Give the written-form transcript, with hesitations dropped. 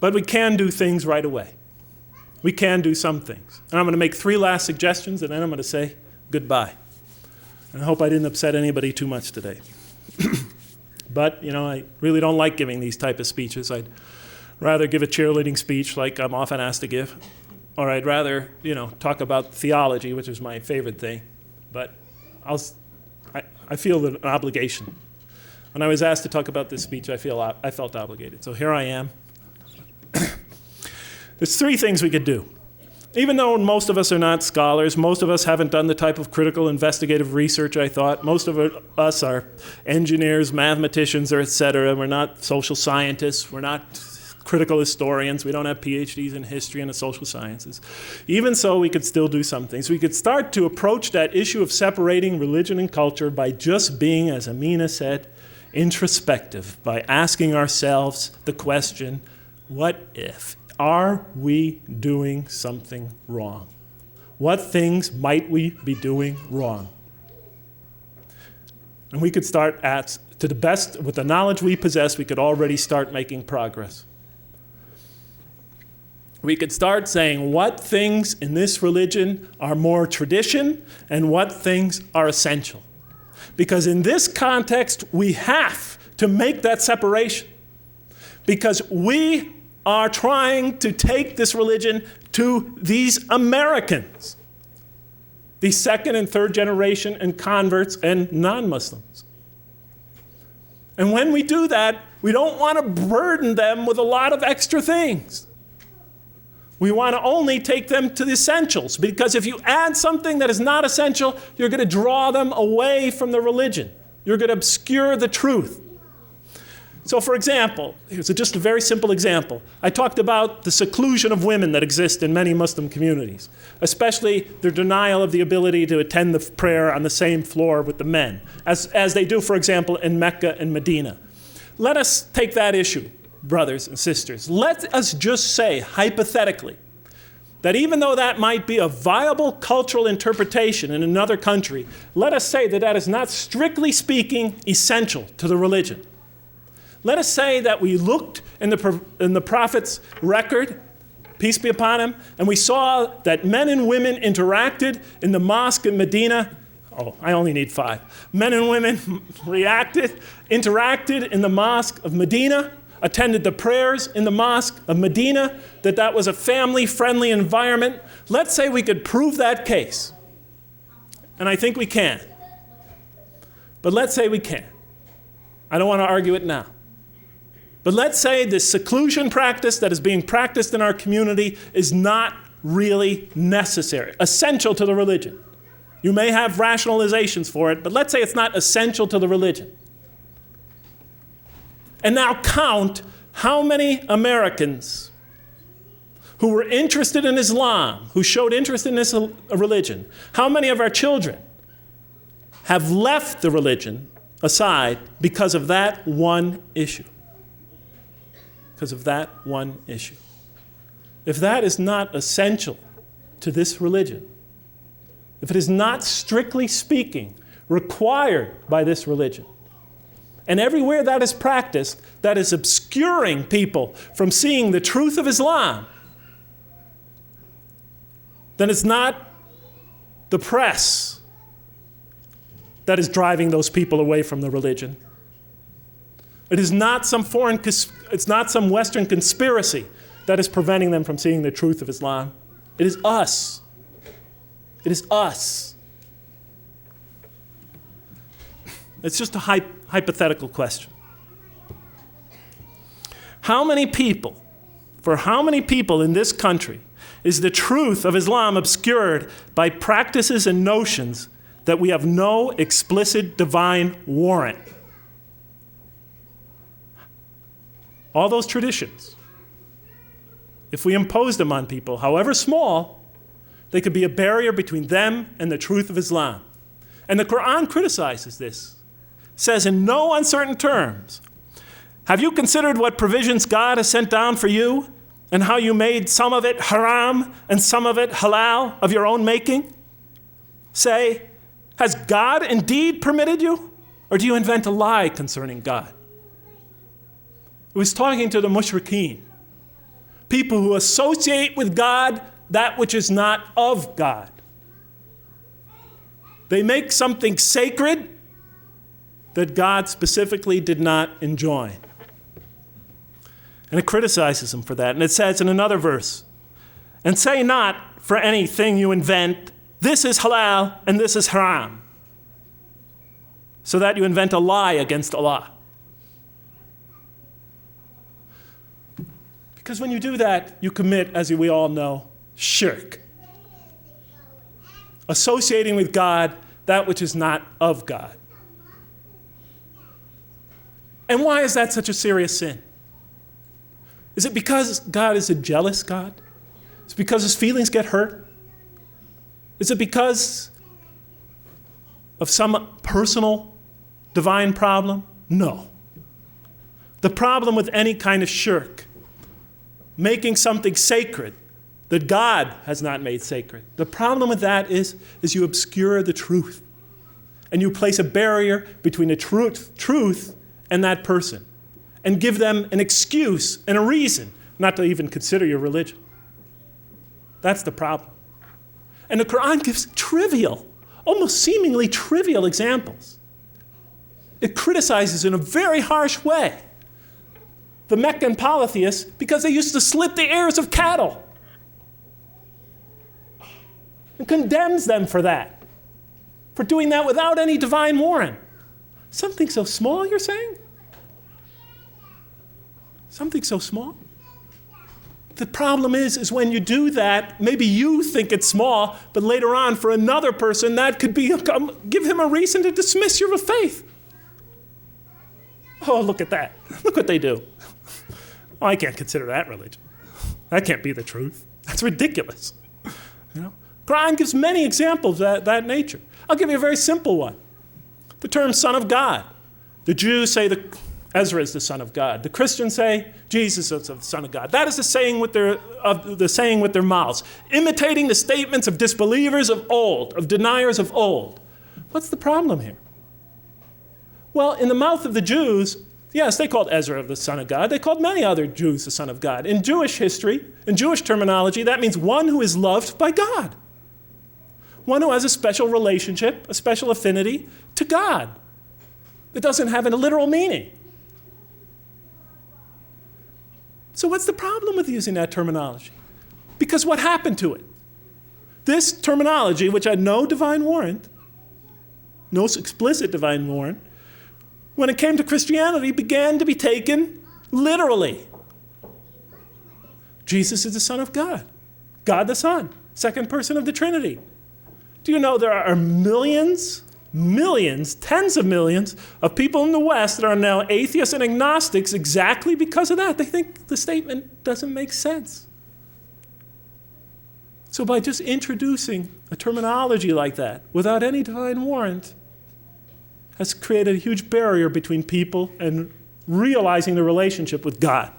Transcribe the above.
But we can do things right away. We can do some things. And I'm going to make 3 last suggestions, and then I'm going to say goodbye. And I hope I didn't upset anybody too much today. But, I really don't like giving these type of speeches. I'd rather give a cheerleading speech like I'm often asked to give. Or I'd rather, talk about theology, which is my favorite thing. But I feel an obligation. When I was asked to talk about this speech, I felt obligated. So here I am. There's 3 things we could do. Even though most of us are not scholars, most of us haven't done the type of critical investigative research I thought. Most of us are engineers, mathematicians, or et cetera. We're not social scientists. We're not critical historians. We don't have PhDs in history and the social sciences. Even so, we could still do some things. We could start to approach that issue of separating religion and culture by just being, as Amina said, introspective, by asking ourselves the question, what if? Are we doing something wrong? What things might we be doing wrong? And we could start to the best, with the knowledge we possess, we could already start making progress. We could start saying what things in this religion are more tradition and what things are essential. Because in this context, we have to make that separation. Because we are trying to take this religion to these Americans, these 2nd and 3rd generation and converts and non-Muslims. And when we do that, we don't want to burden them with a lot of extra things. We want to only take them to the essentials, because if you add something that is not essential, you're going to draw them away from the religion. You're going to obscure the truth. So for example, here's just a very simple example. I talked about the seclusion of women that exist in many Muslim communities, especially their denial of the ability to attend the prayer on the same floor with the men, as they do, for example, in Mecca and Medina. Let us take that issue, brothers and sisters. Let us just say, hypothetically, that even though that might be a viable cultural interpretation in another country, let us say that that is not, strictly speaking, essential to the religion. Let us say that we looked in the Prophet's record, peace be upon him, and we saw that men and women interacted in the mosque in Medina. Oh, I only need 5. Men and women interacted in the mosque of Medina, attended the prayers in the mosque of Medina, that was a family-friendly environment. Let's say we could prove that case. And I think we can. But let's say we can. I don't want to argue it now. But let's say this seclusion practice that is being practiced in our community is not really necessary, essential to the religion. You may have rationalizations for it, but let's say it's not essential to the religion. And now count how many Americans who were interested in Islam, who showed interest in this religion, how many of our children have left the religion aside because of that one issue. Because of that one issue. If that is not essential to this religion, if it is not, strictly speaking, required by this religion, and everywhere that is practiced, that is obscuring people from seeing the truth of Islam, then it's not the press that is driving those people away from the religion. It is not some it's not some Western conspiracy that is preventing them from seeing the truth of Islam. It is us. It is us. It's just a hypothetical question. For how many people in this country is the truth of Islam obscured by practices and notions that we have no explicit divine warrant? All those traditions, if we impose them on people, however small, they could be a barrier between them and the truth of Islam. And the Qur'an criticizes this. It says in no uncertain terms, have you considered what provisions God has sent down for you and how you made some of it haram and some of it halal of your own making? Say, has God indeed permitted you? Or do you invent a lie concerning God? It was talking to the mushrikeen. people who associate with God that which is not of God. They make something sacred that God specifically did not enjoin. And it criticizes them for that. And it says in another verse, and say not for anything you invent, this is halal and this is haram, so that you invent a lie against Allah. Because when you do that, you commit, as we all know, shirk. Associating with God that which is not of God. And why is that such a serious sin? Is it because God is a jealous God? Is it because his feelings get hurt? Is it because of some personal divine problem? No. The problem with any kind of shirk, making something sacred that God has not made sacred, the problem with that is you obscure the truth. And you place a barrier between the truth and that person, and give them an excuse and a reason not to even consider your religion. That's the problem. And the Qur'an gives trivial, almost seemingly trivial examples. It criticizes in a very harsh way the Meccan polytheists because they used to slit the ears of cattle, and condemns them for that, for doing that without any divine warrant. Something so small, you're saying? Something so small? The problem is when you do that, maybe you think it's small, but later on for another person, that could be give him a reason to dismiss your faith. Oh, look at that. Look what they do. Oh, I can't consider that religion. That can't be the truth. That's ridiculous. You know? Qur'an gives many examples of that nature. I'll give you a very simple one. The term son of God. The Jews say that Ezra is the son of God. The Christians say Jesus is the son of God. That is the saying with their mouths, imitating the statements of disbelievers of old, of deniers of old. What's the problem here? Well, in the mouth of the Jews, yes, they called Ezra the son of God. They called many other Jews the son of God. In Jewish history, in Jewish terminology, that means one who is loved by God. One who has a special relationship, a special affinity to God. It doesn't have a literal meaning. So what's the problem with using that terminology? Because what happened to it? This terminology, which had no divine warrant, no explicit divine warrant, when it came to Christianity, began to be taken literally. Jesus is the Son of God. God the Son, second person of the Trinity. Do you know there are millions, tens of millions of people in the West that are now atheists and agnostics exactly because of that? They think the statement doesn't make sense. So by just introducing a terminology like that without any divine warrant has created a huge barrier between people and realizing the relationship with God.